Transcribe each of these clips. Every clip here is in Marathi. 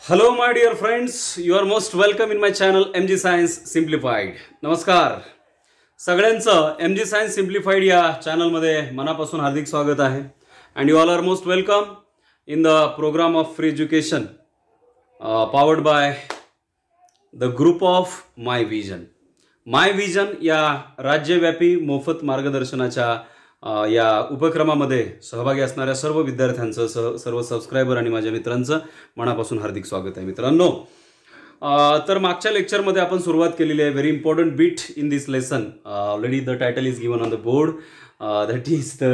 Hello my dear friends, you are most welcome in my channel MG Science Simplified. नमस्कार सगळ्यांचं MG Science Simplified या चॅनलमध्ये मनापासून हार्दिक स्वागत आहे. And you all are most welcome in the program of free education powered by the group of My Vision. My Vision या राज्यव्यापी मोफत मार्गदर्शनाच्या या उपक्रमामध्ये सहभागी असणाऱ्या सर्व विद्यार्थ्यांचं सर्व सबस्क्रायबर आणि माझ्या मित्रांचं मनापासून हार्दिक स्वागत आहे. मित्रांनो, तर मागच्या लेक्चरमध्ये आपण सुरुवात केलेली आहे. Very important bit in this lesson. Already the title is given on the board. That is the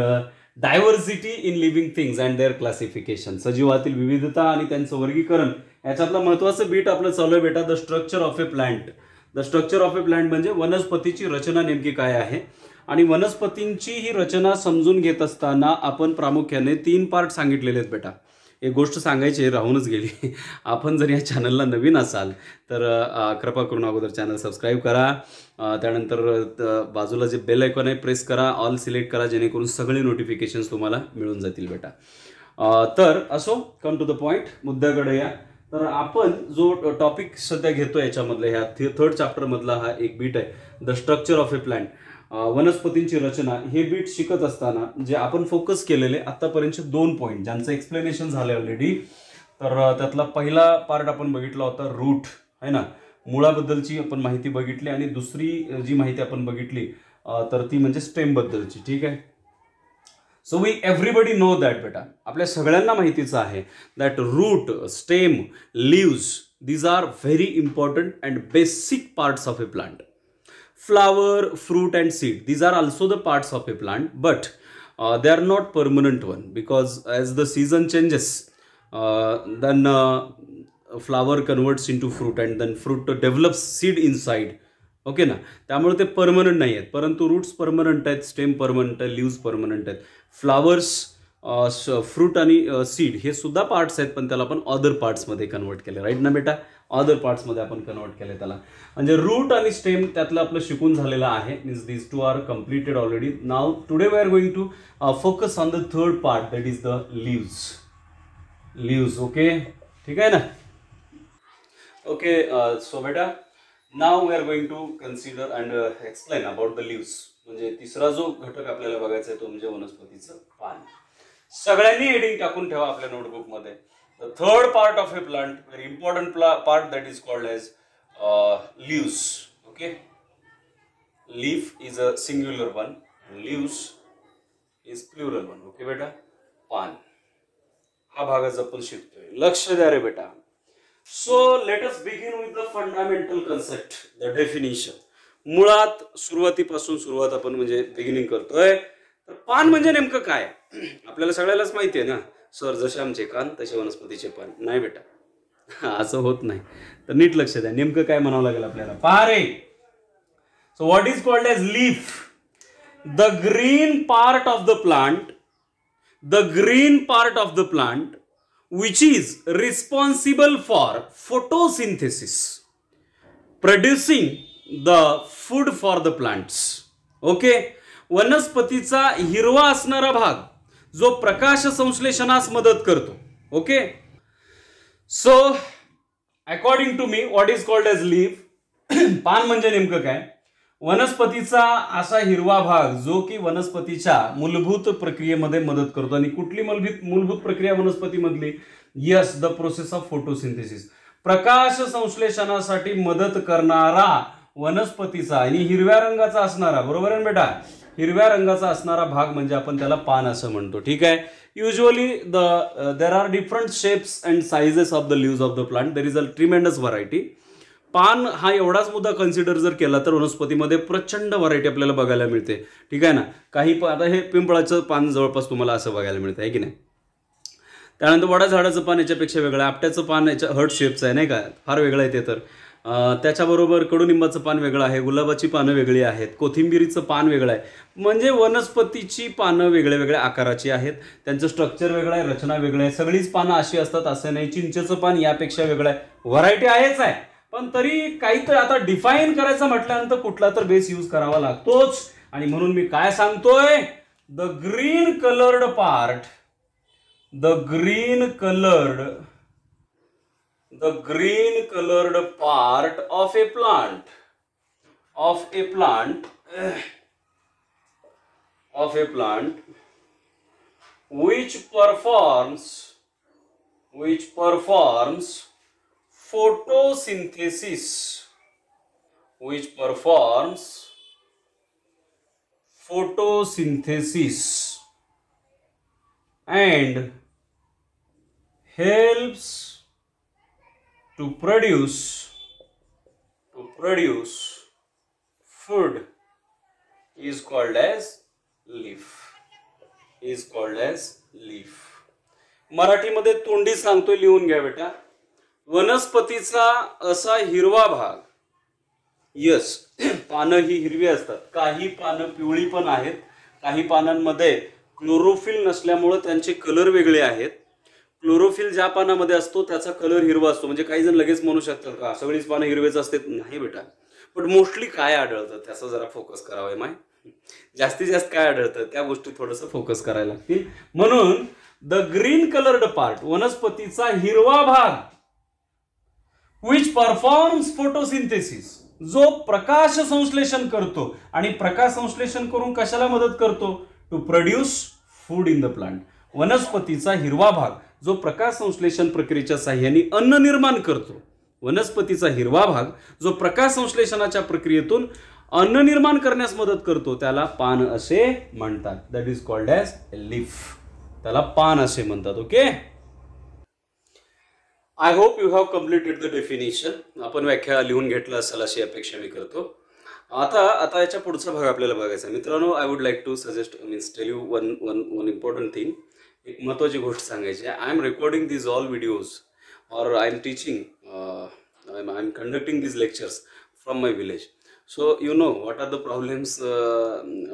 diversity in living things and their classification. सजीवातील विविधता आणि त्यांचं वर्गीकरण याच्यातलं महत्त्वाचं बीट आपलं चालू आहे बेटा. The structure of a plant. The structure of a plant म्हणजे वनस्पतीची रचना नेमकी काय आहे. आणि वनस्पतींची ही रचना समजून घेत असताना आपण प्रामुख्याने 3 पार्ट सांगितलेले आहेत बेटा. एक गोष्ट सांगायची राहूनच गेली. आपण जर या चॅनलला नवीन असाल तर कृपा करून अगोदर चॅनल सबस्क्राईब करा. त्यानंतर बाजूला जे बेल आयकॉन आहे प्रेस करा, ऑल सिलेक्ट करा, जेणेकरून सगळे नोटिफिकेशन्स तुम्हाला मिळून जातील बेटा. तर असो, कम टू द पॉईंट, मुद्द्याकडे या. तर आपण जो टॉपिक सध्या घेतो याच्यामधला ह्या 3rd चॅप्टरमधला हा एक बीट आहे, the structure of a plant. वनस्पतींची रचना हे बीट शिकत असताना जे आपण फोकस केलेले आतापर्यंतचे 2 पॉईंट ज्यांचं एक्सप्लेनेशन झाले ऑलरेडी. तर त्यातला पहिला पार्ट आपण बघितला होता रूट आहे ना, मुळाबद्दलची आपण माहिती बघितली. आणि दुसरी जी माहिती आपण बघितली तर ती म्हणजे स्टेम बद्दलची. ठीक आहे. So we everybody know that बेटा. आपल्या सगळ्यांना माहितीचं आहे that root, stem, leaves, these are very important and basic parts of a plant. Flower, fruit and seed, these are also the parts of a plant, but they are not permanent one, because as the season changes then flower converts into fruit and then fruit develops seed inside. Okay ना. त्यामुळे ते परमनंट नाही आहेत, परंतु रूट्स परमनंट आहेत, स्टेम परमनंट आहे, लिव्स परमनंट आहेत. फ्लावर्स, फ्रूट आणि सीड हे सुद्धा पार्ट्स आहेत, पण त्याला आपण अदर पार्ट्समध्ये कन्वर्ट केले. राईट ना बेटा. अदर पार्ट्समध्ये आपण कन्वर्ट केले त्याला. म्हणजे रूट आणि स्टेम त्यातलं आपलं शिकून झालेलं आहे. Means these 2 are completed already. Now today we are going to focus on the 3rd part, that is the leaves. Leaves. Okay, ठीक आहे ना. ओके, सो बेटा now we are going to consider and explain about the leaves. म्हणजे तिसरा जो घटक आपल्याला बघायचा आहे तो म्हणजे वनस्पतीचं पान. सगळ्यांनी हेडिंग टाकून ठेवा आपल्या नोटबुकमध्ये. The 3rd part of a plant, very important part, that is called as leaves. Okay, leaf is a singular one, leaves is plural one. Okay बेटा. पान हा भागाचा आपण शिकतोय. लक्ष द्या रे बेटा. So let us begin with the fundamental concept, the definition. मुळात सुरुवातीपासून सुरुवात आपण म्हणजे बिगिनिंग करतोय. तर पान म्हणजे नेमकं काय आपल्याला सगळ्यालाच माहिती आहे ना. सर जसे आमचे कान तसे वनस्पतीचे पान. नाही बेटा, असं होत नाही. तर नीट लक्ष द्या, नेमकं काय म्हणावं लागेल आपल्याला. पहा रे. So what is called as leaf? The green part of the plant, the green part of the plant which is responsible for photosynthesis, producing the food for the plants. Okay. वनस्पतीचा हिरवा असणारा भाग जो प्रकाश संश्लेषणास मदत करतो. Okay. So according to me what is called as leaf, पान म्हणजे नेमकं काय? वनस्पतीचा असा हिरवा भाग जो की वनस्पतीच्या मूलभूत प्रक्रियेमध्ये मदत करतो. आणि कुठली मूलभूत प्रक्रिया वनस्पतीमधली? Yes, the process of photosynthesis. प्रकाश संश्लेषणासाठी मदत करणारा वनस्पतीचा आणि हिरव्या रंगाचा असणारा, बरोबर आहे बेटा, हिरव्या रंगाचा असणारा भाग म्हणजे आपण त्याला पान असं म्हणतो. ठीक आहे. Usually there are different shapes and sizes of the leaves of the plant. There is a tremendous variety. पान हा एवढाच मुद्दा कन्सिडर जर केला तर वनस्पतीमध्ये प्रचंड व्हरायटी आपल्याला बघायला मिळते. ठीक आहे ना. काही आता हे पिंपळाचं पान जवळपास तुम्हाला असं बघायला मिळतं आहे की नाही. त्यानंतर वडा झाडाचं पान याच्यापेक्षा वेगळं, आपट्याचं पान याच्या हर्ट शेपचं आहे नाही का, फार वेगळं आहे ते. तर त्याच्याबरोबर कडुनिंबाचं पान वेगळं आहे, गुलाबाची पानं वेगळी आहेत, कोथिंबिरीचं पान वेगळं आहे. म्हणजे वनस्पतीची पानं वेगळ्या वेगळ्या आकाराची आहेत, त्यांचं स्ट्रक्चर वेगळं आहे, रचना वेगळी आहे. सगळीच पानं अशी असतात असं नाही. चिंचेचं पान यापेक्षा वेगळं आहे. व्हरायटी आहेच आहे, पण तरी काहीतरी आता डिफाईन करायचं म्हटल्यानंतर कुठला तर बेस यूज करावा लागतोच. आणि म्हणून मी काय सांगतोय, the green coloured part, the green coloured part of a plant which performs photosynthesis and helps to produce food is called as leaf. मराठीमध्ये तोंडी सांगतोय, लिहून घ्या बेटा. वनस्पतीचा असा हिरवा भाग, यस, पानं ही हिरवी असतात, काही पानं पिवळी पण आहेत, काही पानांमध्ये क्लोरोफिल नसल्यामुळे त्यांचे कलर वेगळे आहेत. क्लोरोफिल ज्या पानामध्ये असतो त्याचा कलर हिरवा असतो. म्हणजे काही जण लगेच म्हणू शकतात का सगळीच पानं हिरवेच असते? नाही बेटा, पण मोस्टली काय आढळतं त्याचा जरा फोकस करावा. माय जास्तीत जास्त काय आढळतं त्या गोष्टी थोडंसं फोकस करायला लागतील. म्हणून द ग्रीन कलर्ड पार्ट, वनस्पतीचा हिरवा भाग, विच परफॉर्म्स फोटोसिंथेसिस, जो प्रकाश संश्लेषण करतो. आणि प्रकाश संश्लेषण करून कशाला मदत करतो? To produce food in the plant. वनस्पतीचा हिरवा भाग जो प्रकाश संश्लेषण प्रक्रियेच्या साहाय्याने अन्न निर्माण करतो, वनस्पतीचा हिरवा भाग जो प्रकाश संश्लेषणाच्या प्रक्रियेतून अन्न निर्माण करण्यास मदत करतो, त्याला पान असे म्हणतात. That is called as leaf. त्याला पान असे म्हणतात. Okay, I hope you have completed the definition. आपण व्याख्या लिहून घेतलं असेल अशी अपेक्षा मी करतो. आता याच्या पुढचा भाग आपल्याला बघायचा. मित्रांनो, I would like to suggest tell you one important thing. एक महत्त्वाची गोष्ट सांगायची आहे. I am recording these all videos और I am teaching, I am conducting these lectures from my village. So you know what are the problems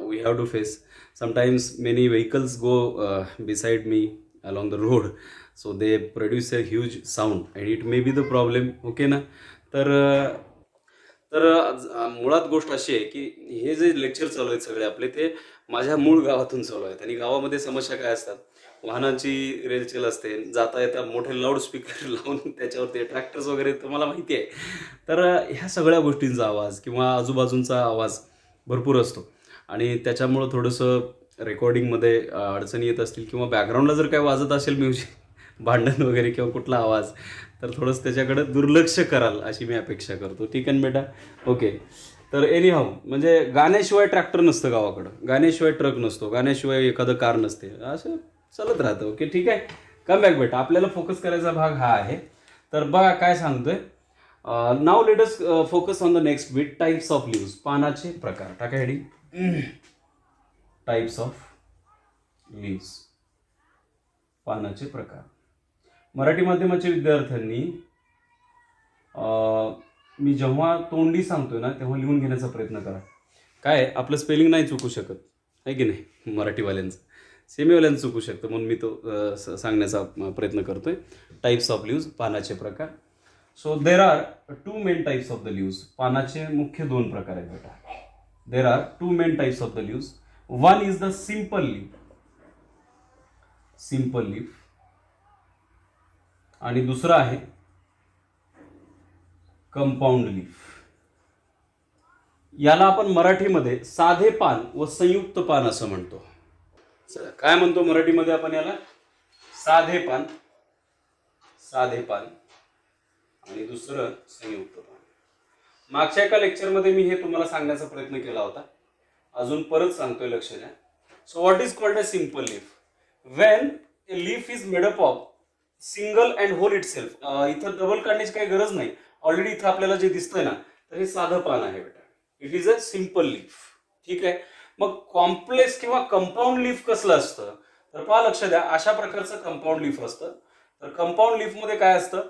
we have to face. Sometimes many vehicles go beside me along the road, so they produce a huge sound and it may be the problem. Okay ना? तर मुळात गोष्ट अशी आहे की हे जे लेक्चर चालू आहेत सगळे आपले, ते माझ्या मूळ गावातून चालू आहेत. आणि गावामध्ये समस्या काय असतात, वाहनांची रेलचेल असते, जाता येता मोठे लाऊडस्पीकर लावून त्याच्यावरती ट्रॅक्टर्स वगैरे तुम्हाला माहिती आहे. तर ह्या सगळ्या गोष्टींचा आवाज किंवा आजूबाजूंचा आवाज भरपूर असतो आणि त्याच्यामुळं थोडंसं रेकॉर्डिंगमध्ये अडचणी येत असतील किंवा बॅकग्राऊंडला जर काय वाजत असेल म्युझिक, भांडण वगैरे किंवा कुठला आवाज, तर थोडंसं त्याच्याकडे दुर्लक्ष कराल अशी मी अपेक्षा करतो. ठीक आहे बेटा? ओके. तर एनी हाऊ, म्हणजे गाण्याशिवाय ट्रॅक्टर नसतं गावाकडं, गाण्याशिवाय ट्रक नसतो, गाण्याशिवाय एखादं कार नसते, असं चालत राहतं. ओके, ठीक आहे. कम बॅक बेटा. आपल्याला फोकस करायचा भाग हा आहे. तर बघा काय सांगतोय. Now let us focus on the next beat. Types of leaves, पानाचे प्रकार. टाका हेडिंग. टाइप्स ऑफ लीव्स, पानाचे प्रकार. मराठी माध्यमाच्या विद्यार्थ्यांनी मी जेव्हा तोंडी सांगतोय ना तेव्हा लिहून घेण्याचा प्रयत्न करा. काय आपलं स्पेलिंग नाही चुकू शकत आहे की नाही, मराठीवाल्यांचं सेमीवाल्यांचं चुकू शकतं, म्हणून मी तो सांगण्याचा प्रयत्न करतोय. टाइप्स ऑफ लीव्स, पानाचे प्रकार. So there are two main types of the leaves. पानाचे मुख्य दोन प्रकार आहेत बेटा. There are two main types of the leaves. One is the simple leaf, simple leaf, आणि दुसरा आहे कंपाऊंड लीफ. याला आपण मराठीमध्ये साधे पान व संयुक्त पान असं म्हणतो. चला, काय म्हणतो मराठीमध्ये आपण याला? साधे पान, साधे पान, आणि दुसरं संयुक्त पान. मागच्या एका लेक्चरमध्ये मी हे तुम्हाला सांगण्याचा प्रयत्न केला होता, अजून परत सांगतोय, लक्ष द्या. So what is called a simple leaf? When a leaf is made up of single and whole itself. इथं डबल काढण्याची काही गरज नाही. ऑलरेडी इथं आपल्याला जे दिसतंय ना, तर हे साधं पान आहे बेटा. It is a simple leaf. ठीक आहे. मग कॉम्प्लेक्स किंवा कंपाऊंड लीफ कसलं असतं? तर पहा, लक्ष द्या, अशा प्रकारचं कंपाऊंड लीफ असतं. तर कंपाऊंड लीफ मध्ये काय असतं?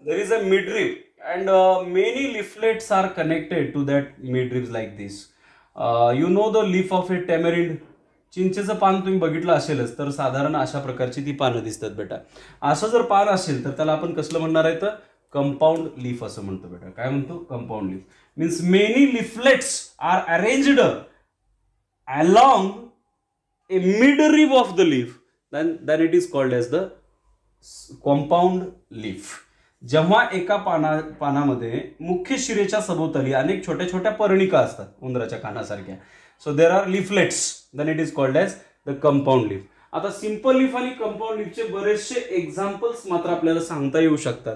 There is a midrib and many leaflets are connected to that midribs like this. You know the leaf of a tamarind. चिंचेचं पान तुम्ही बघितलं असेलच, तर साधारण अशा प्रकारची ती पानं दिसतात बेटा. असं जर पान असेल तर त्याला आपण कसलं म्हणणार आहे, तर कंपाऊंड लीफ असं म्हणतो बेटा. काय म्हणतो? Compound leaf. Means many leaflets are arranged along a midrib of the leaf, then it is called as the compound leaf. जेव्हा एका पानामध्ये मुख्य शिरेच्या सभोवताली अनेक छोट्या छोट्या पर्णिका असतात उंदराच्या कानासारख्या, so there are leaflets, then it is called as the compound leaf. आता सिंपल लीफ आणि कंपाऊंड लीफचे बरेचसे एक्झाम्पल्स मात्र आपल्याला सांगता येऊ शकतात.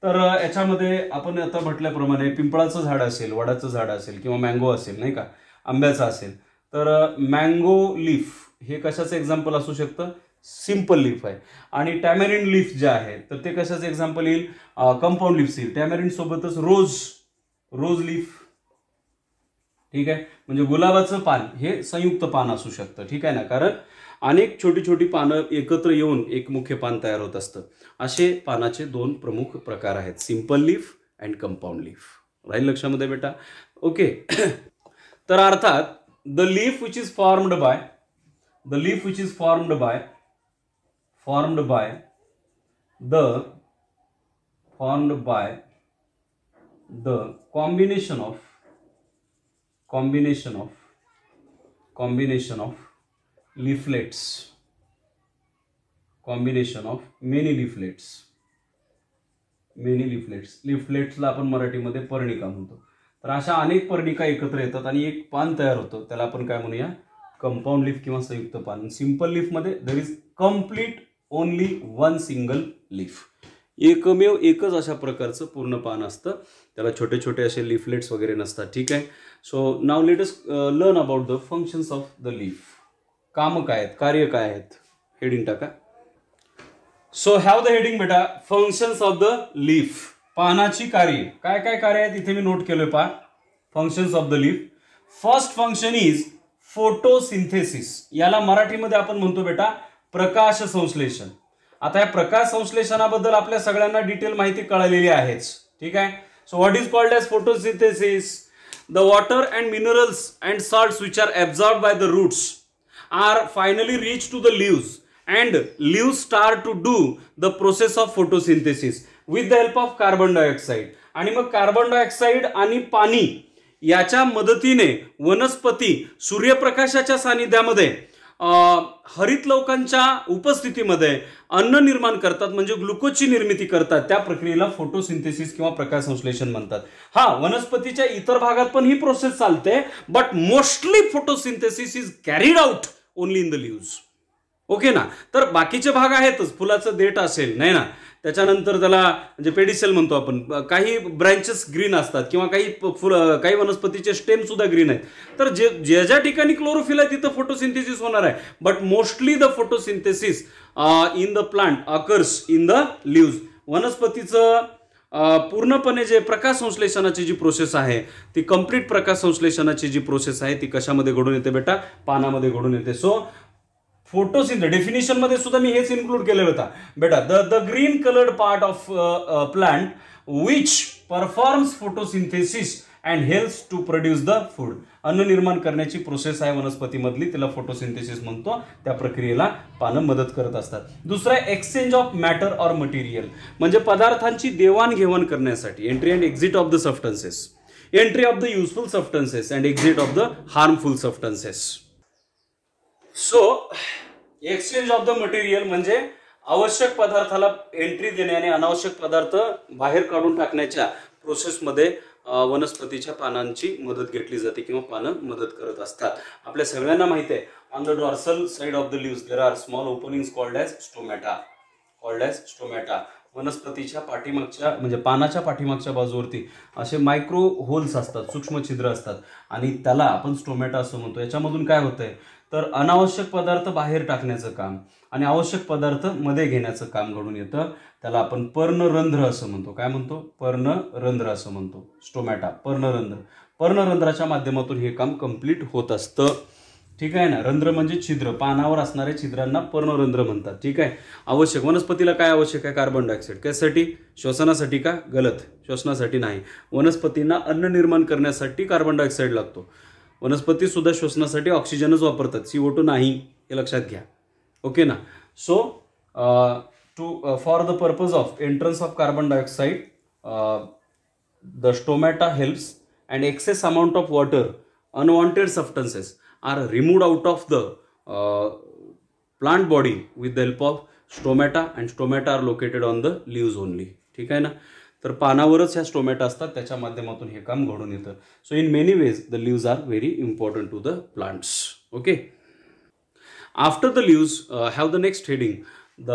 तर याच्यामध्ये आपण आता म्हटल्याप्रमाणे पिंपळाचं झाड असेल, वडाचं झाड असेल किंवा मँगो असेल, नाही का, आंब्याचं असेल, तर मँगो लीफ हे कशाचं एक्झाम्पल असू शकतं? सिंपल लीफ आहे. आणि टॅमॅरिंड लीफ जे आहे तर ते कशाचं एक्झाम्पल येईल? कंपाऊंड लीफ येईल. टॅमॅरिंड सोबतच रोज लीफ, ठीक आहे, म्हणजे गुलाबाचं पान हे संयुक्त पान असू शकतं, ठीक आहे ना, कारण अनेक छोटी छोटी पानं एकत्र येऊन एक मुख्य पान तयार होत असतं. असे पानाचे दोन प्रमुख प्रकार आहेत, simple leaf and compound leaf. राहील लक्षामध्ये बेटा? ओके. तर अर्थात the leaf which is formed by the combination of leaflets, combination of many leafletsला आपण मराठीमध्ये पर्णिका म्हणतो. तर अशा अनेक पर्णिका एकत्र येतात आणि एक पान तयार होतं, त्याला आपण काय म्हणूया? कंपाऊंड लीफ किंवा संयुक्त पान. सिंपल लीफ मध्ये there is complete only one single leaf. एकमेव एकच अशा प्रकारचं पूर्ण पान असतं, त्याला छोटे छोटे असे लिफलेट्स वगैरे नसतात, ठीक आहे. So now let us learn about the functions of the leaf. कामं काय आहेत, कार्य काय आहेत? हेडिंग टाका. सो हॅव द हेडिंग बेटा, फंक्शन्स ऑफ द लीफ. पानाची कार्य. काय काय कार्य आहेत इथे मी नोट केलोय पहा. Functions of the leaf. First function is photosynthesis. याला मराठीमध्ये आपण म्हणतो बेटा प्रकाश संश्लेषण. आता या प्रकाश संश्लेषणाबद्दल आपल्या सगळ्यांना डिटेल माहिती कळलेली आहेच, ठीक आहे. So what is called as photosynthesis? The water and minerals and salts which are absorbed by the roots are finally reach to the leaves and leaves start to do the process of photosynthesis with the help of carbon dioxide. आणि मग कार्बन डायऑक्साईड आणि पाणी याच्या मदतीने वनस्पती सूर्यप्रकाशाच्या सानिध्यामध्ये हरितलवकांच्या उपस्थितीमध्ये अन्न निर्माण करतात, म्हणजे ग्लुकोजची निर्मिती करतात. त्या प्रक्रियेला फोटोसिंथेसिस किंवा प्रकाश संश्लेषण म्हणतात. हा, वनस्पतीच्या इतर भागात पण ही प्रोसेस चालते, but mostly photosynthesis is carried out only in the leaves. Okay ना. तर बाकीचे भाग आहेतच, फुलाचं देठ असेल, नाही ना, त्याच्यानंतर त्याला म्हणजे पेडिसेल म्हणतो आपण, काही ब्रँचेस ग्रीन असतात किंवा काही वनस्पतीचे स्टेम सुद्धा ग्रीन आहेत. तर जे ज्या ठिकाणी क्लोरोफिल आहे तिथं फोटोसिंथेसिस होणार आहे, but mostly the photosynthesis in the plant occurs in the leaves. वनस्पतीचं पूर्णपणे जे प्रकाश संश्लेषणाची जी प्रोसेस आहे ती कंप्लीट प्रकाश संश्लेषणाची जी प्रोसेस आहे ती कशामध्ये घडून येते बेटा? पानामध्ये घडून येते. सो फोटोसिंथेसिस डेफिनेशन मध्ये सुद्धा मी हेच इन्क्लूड केलेलं होता बेटा. The green coloured part of plant which performs photosynthesis and helps to produce the food. अन्न निर्माण करण्याची प्रोसेस आहे वनस्पतीमधली, तिला फोटोसिंथेसिस म्हणतो. त्या प्रक्रियेला पानं मदत करत असतात. दुसरा exchange of matter or material, म्हणजे पदार्थांची देवाणघेवाण करण्यासाठी. Entry and exit of the substances, entry of the useful substances and exit of the harmful substances. So exchange of the material म्हणजे आवश्यक पदार्थाला एंट्री देणे आणि अनावश्यक पदार्थ बाहेर काढून टाकण्याच्या प्रोसेसमध्ये वनस्पतीच्या पानांची मदत घेतली जाते किंवा पानं मदत करत असतात. आपल्या सगळ्यांना माहिती आहे, on the dorsal side of the leaves there are small openings called as stomata. वनस्पतीच्या पाठीमागच्या म्हणजे पानाच्या पाठीमागच्या बाजूवरती असे मायक्रो होल्स असतात, सूक्ष्म छिद्र असतात, आणि त्याला आपण स्टोमॅटा असं म्हणतो. याच्यामधून काय होतंय तर अनावश्यक पदार्थ बाहेर टाकण्याचं काम आणि आवश्यक पदार्थ मध्ये घेण्याचं काम घडून येतं. त्याला आपण पर्णरंध्र असं म्हणतो. काय म्हणतो? पर्णरंध्र असं म्हणतो. स्टोमॅटा, पर्णरंध्र. पर्णरंध्राच्या माध्यमातून हे काम कंप्लीट होत असतं, ठीक आहे ना. रंध्र म्हणजे छिद्र, पानावर असणाऱ्या छिद्रांना पर्णरंध्र म्हणतात. ठीक आहे. आवश्यक वनस्पतीला काय आवश्यक आहे? Carbon dioxide. कशासाठी? श्वसनासाठी का? गलत, श्वसनासाठी नाही. वनस्पतींना अन्न निर्माण करण्यासाठी कार्बन डायऑक्साईड लागतो. वनस्पती सुद्धा श्वसनासाठी ऑक्सिजनच वापरतात, CO2 नाही, हे लक्षात घ्या. ओके ना. So for the purpose of entrance of carbon dioxide the stomata helps and excess amount of water, unwanted substances are removed out of the plant body with the help of stomata, and stomata are located on the leaves only. ठीक आहे ना. तर पानावरच ह्या स्टोमॅटा असतात, त्याच्या माध्यमातून हे काम घडून येतं. So in many ways the leaves are very important to the plants. Okay. After the leaves have the next heading the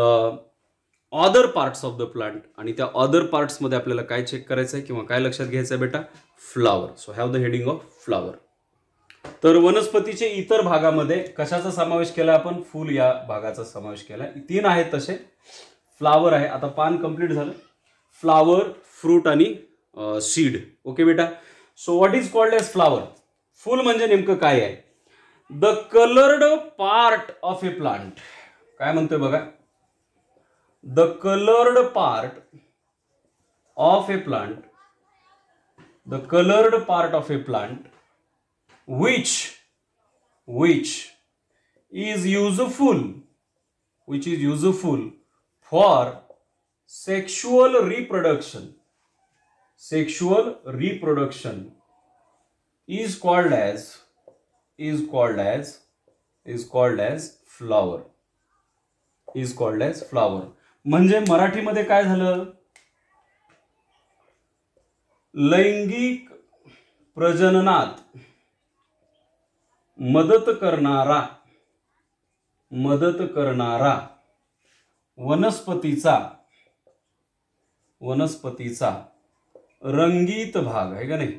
other parts of the plant. आणि त्या अदर पार्ट्समध्ये आपल्याला काय चेक करायचं आहे किंवा काय लक्षात घ्यायचं आहे बेटा? Flower. So have the heading of flower. तर वनस्पतीचे इतर भागामध्ये कशाचा समावेश केला आपण? फूल या भागाचा समावेश केला. 3 आहेत तसे. फ्लावर आहे, आता पान कंप्लीट झालं. फ्लावर, फ्रूट आणि सीड. ओके बेटा. So what is called as flower? फूल म्हणजे नेमकं काय आहे? The coloured part of a plant. काय म्हणतोय बघा? The colored part of a plant, the colored part of a plant which is useful for sexual reproduction is called as flower. म्हणजे मराठीमध्ये काय झालं? लैंगिक प्रजननात मदत करणारा वनस्पतीचा रंगीत भाग आहे का नाही?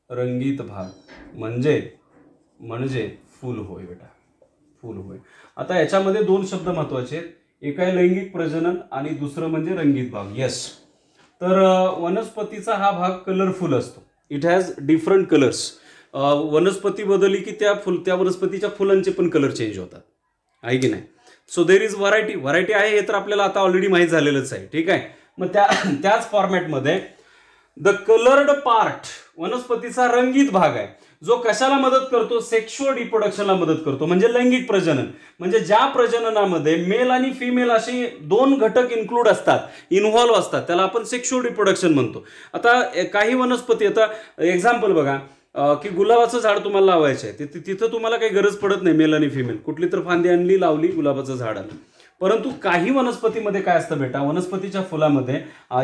रंगीत भाग म्हणजे फूल होय बेटा, फूल होय. आता याच्यामध्ये 2 शब्द महत्वाचे आहेत. एक आहे लैंगिक प्रजनन आणि दुसरं म्हणजे रंगीत भाग. येस. तर वनस्पतीचा हा भाग कलरफुल असतो. It has different colours. वनस्पती बदलली की त्या वनस्पतीच्या फुलांचे पण कलर चेंज होतात, आहे की नाही? सो देर इज व्हरायटी आहे, हे तर आपल्याला आता ऑलरेडी माहीत झालेलंच आहे. ठीक आहे. मग त्याच फॉर्मॅटमध्ये द कलर्ड पार्ट, वनस्पतीचा रंगीत भाग आहे, जो कशाला मदत करतो? सेक्शुअल रिप्रोडक्शनला मदत करतो. म्हणजे लैंगिक प्रजनन. म्हणजे ज्या प्रजननामध्ये मेल आणि फिमेल असे 2 घटक इन्व्हॉल्व्ह असतात, त्याला आपण सेक्शुअल रिप्रोडक्शन म्हणतो. आता काही वनस्पती, आता एक्झाम्पल बघा की गुलाबाचं झाड तुम्हाला लावायचं आहे, तिथं तुम्हाला काही गरज पडत नाही मेल आणि फिमेल. कुठली तर फांदी आणली, लावली, गुलाबाचं झाड आलं. परंतु काही वनस्पतीमध्ये काय असतं बेटा? वनस्पतीच्या फुलामध्ये,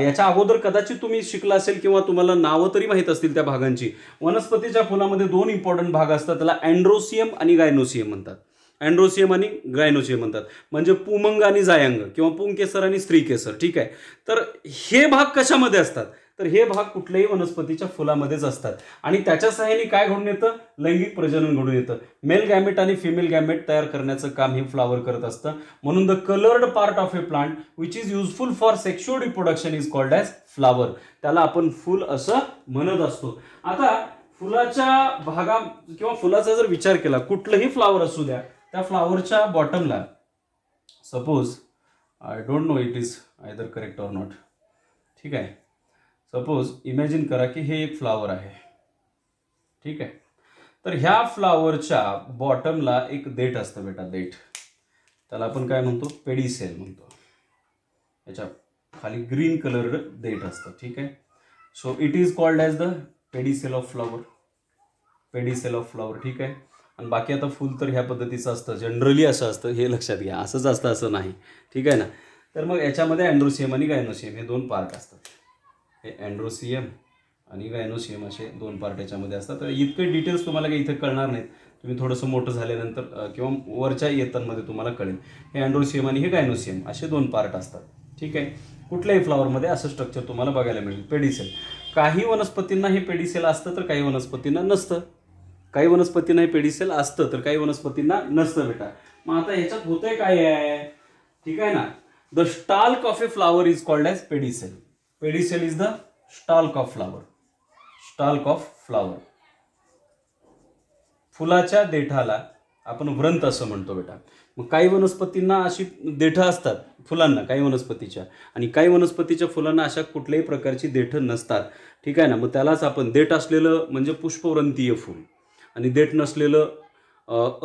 याच्या अगोदर कदाचित तुम्ही शिकला असेल किंवा तुम्हाला नावं तरी माहीत असतील त्या भागांची. वनस्पतीच्या फुलामध्ये 2 इम्पॉर्टंट भाग असतात, त्याला अँड्रोसियम आणि गायनोसियम म्हणतात. अँड्रोसियम आणि गायनोसियम म्हणतात. म्हणजे पुमंग आणि जायांग किंवा पुंकेसर आणि स्त्रीकेसर. ठीक आहे. तर हे भाग कशामध्ये असतात? तर हे भाग कुठल्याही वनस्पतीच्या फुलामध्येच असतात. आणि त्याच्या सहाय्याने काय घडून येतं? लैंगिक प्रजनन घडून येतं. मेल गॅमेट आणि फिमेल गॅमेट तयार करण्याचं काम हे फ्लावर करत असतं. म्हणून the coloured part of a plant which is useful for sexual reproduction is called as flower. त्याला आपण फुल असं म्हणत असतो. आता फुलाच्या भागा किंवा फुलाचा जर विचार केला, कुठलंही फ्लावर असू द्या, त्या फ्लावरच्या बॉटमला suppose, I don't know it is either correct or not. ठीक आहे. सपोज इमॅजिन करा की हे एक फ्लावर आहे. ठीक आहे. तर ह्या फ्लावरच्या बॉटमला एक देठ असतं बेटा, देठ. त्याला आपण काय म्हणतो? पेडिसेल म्हणतो. याच्या खाली ग्रीन कलर्ड देठ असतं. ठीक आहे. So it is called as the pedicel of flower. Pedicel of flower. ठीक आहे. आणि बाकी आता फुल तर ह्या पद्धतीचं असतं, जनरली असं असतं, हे लक्षात घ्या. असंच असतं असं नाही. ठीक आहे ना. तर मग याच्यामध्ये अँड्रोसियम आणि गायनोसियम हे 2 पार्ट असतात. हे अँड्रोसियम आणि गायनोसियम असे 2 पार्ट याच्यामध्ये असतात. तर इतके डिटेल्स तुम्हाला काही इथे कळणार नाहीत. तुम्ही थोडंसं मोठं झाल्यानंतर किंवा वरच्या इयत्तांमध्ये तुम्हाला कळेल. हे अँड्रोसियम आणि हे गायनोसियम असे 2 पार्ट असतात. ठीक आहे. कुठल्याही फ्लावरमध्ये असं स्ट्रक्चर तुम्हाला बघायला मिळेल. पेडिसेल. काही वनस्पतींना हे पेडिसेल असतं तर काही वनस्पतींना नसतं. काही वनस्पतींना हे पेडिसेल असतं तर काही वनस्पतींना नसतं बेटा. मग आता ह्याच्यात होतंय काय आहे? ठीक आहे ना. The stalk of a flower is called as pedicel. Pedicel is the stalk of flower. Stalk of flower. फुलाच्या देठाला आपण व्रंत असं म्हणतो बेटा. मग काही वनस्पतींना अशी देठं असतात फुलांना, काही वनस्पतीच्या, आणि काही वनस्पतीच्या फुलांना अशा कुठल्याही प्रकारची देठं नसतात. ठीक आहे ना. मग त्यालाच आपण देठ असलेलं म्हणजे पुष्पव्रंतीय फूल आणि देठ नसलेलं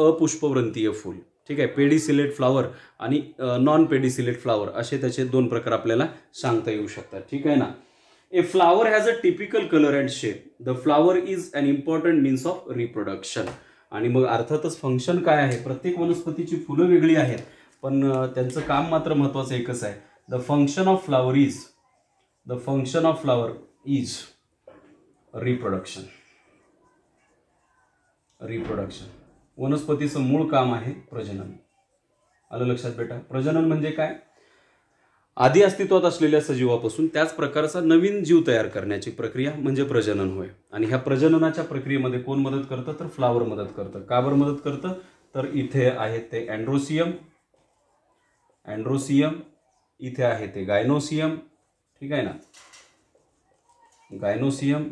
अपुष्पव्रंतीय फूल. ठीक आहे. पेडिसिलेट फ्लावर आणि नॉन पेडिसिलेट फ्लावर असे त्याचे दोन प्रकार आपल्याला सांगता येऊ शकतात. ठीक आहे ना. A flower has a typical colour and shape. The flower is an important means of reproduction. आणि मग अर्थातच फंक्शन काय आहे, प्रत्येक वनस्पतीची फुलं वेगळी आहेत पण त्यांचं काम मात्र महत्त्वाचं एकच आहे. The function of flower is reproduction. वनस्पतीचं मूळ काम आहे प्रजनन. आलं लक्षात बेटा. प्रजनन म्हणजे काय, आधी अस्तित्वात असलेल्या सजीवापासून त्याच प्रकारचा नवीन जीव तयार करण्याची प्रक्रिया म्हणजे प्रजनन होय. आणि ह्या प्रजननाच्या प्रक्रियेमध्ये कोण मदत करतं तर फ्लावर मदत करतं. का बरं मदत करतं तर इथे आहे ते अँड्रोसियम, इथे आहे ते गायनोसियम. ठीक आहे ना. गायनोसियम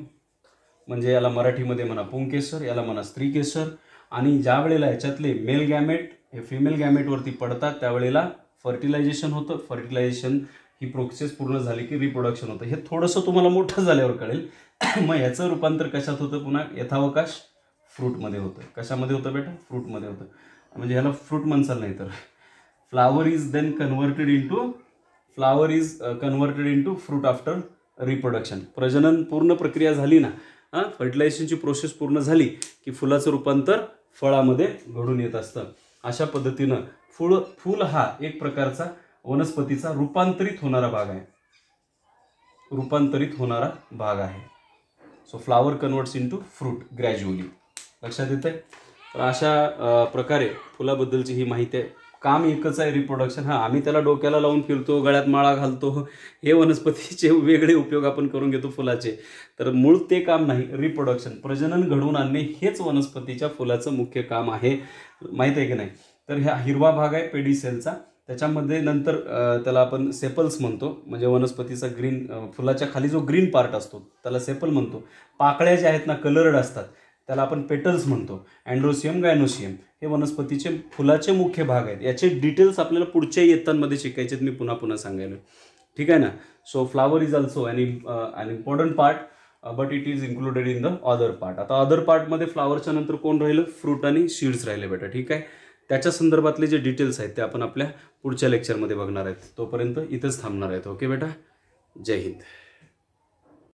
म्हणजे याला मराठीमध्ये म्हणा पुंकेसर, याला म्हणा स्त्रीकेसर. आणि ज्या वेळेला याच्यातले मेल गॅमेट हे फिमेल गॅमेटवरती पडतात त्यावेळेला फर्टिलायझेशन होतं. फर्टिलायझेशन ही प्रोसेस पूर्ण झाली की रिप्रोडक्शन होतं. हे थोडंसं तुम्हाला मोठं झाल्यावर कळेल. मग याचं रूपांतर कशात होतं, पुन्हा यथावकाश फ्रूटमध्ये होतं. कशामध्ये होतं बेटा, फ्रूटमध्ये होतं. म्हणजे ह्याला फ्रूट म्हणसाल नाही तर flower is then converted into fruit after reproduction. प्रजनन पूर्ण प्रक्रिया झाली ना, फर्टिलायझेशनची प्रोसेस पूर्ण झाली की फुलाचं रूपांतर फळामध्ये घडून येत असतं. अशा पद्धतीनं फूल हा एक प्रकारचा वनस्पतीचा रूपांतरित होणारा भाग आहे. So flower converts into fruit gradually. लक्षात येतंय. तर अशा प्रकारे फुलाबद्दलची ही माहिती आहे. काम एकच आहे रिप्रोडक्शन. आम्ही त्याला डोक्याला लावून फिरतो, गळ्यात माळा घालतो, हे वनस्पतीचे वेगळे उपयोग आपण करून घेतो फुलाचे. तर मूळ ते काम नाही, रिप्रोडक्शन प्रजनन घडवून आणणे हेच वनस्पतीच्या फुलाचं मुख्य काम आहे. माहिती आहे की नाही. तर ह्या हिरवा भाग आहे पेडिसेलचा, त्याच्यामध्ये नंतर त्याला आपण सेपल्स म्हणतो. म्हणजे वनस्पतीचा ग्रीन, फुलाच्या खाली जो ग्रीन पार्ट असतो त्याला सेपल म्हणतो. पाकळ्या ज्या आहेत ना कलर्ड असतात त्याला आपण पेटल्स म्हणतो. अँड्रोसियम, गायनोसियम हे वनस्पतीचे फुलाचे मुख्य भाग आहेत. याचे डिटेल्स आपल्याला पुढच्या इयत्तांमध्ये शिकायचे आहेत, मी पुन्हा सांगायला. ठीक आहे ना. So flower is also an important part but it is included in the other part. आता अदर पार्टमध्ये फ्लावरच्या नंतर कोण राहिलं, फ्रूट आणि सीड्स राहिले बेटा. ठीक आहे. त्याच्या संदर्भातले जे डिटेल्स आहेत ते आपण आपल्या पुढच्या लेक्चरमध्ये बघणार आहेत. तोपर्यंत इथंच थांबणार आहेत. ओके बेटा. जय हिंद.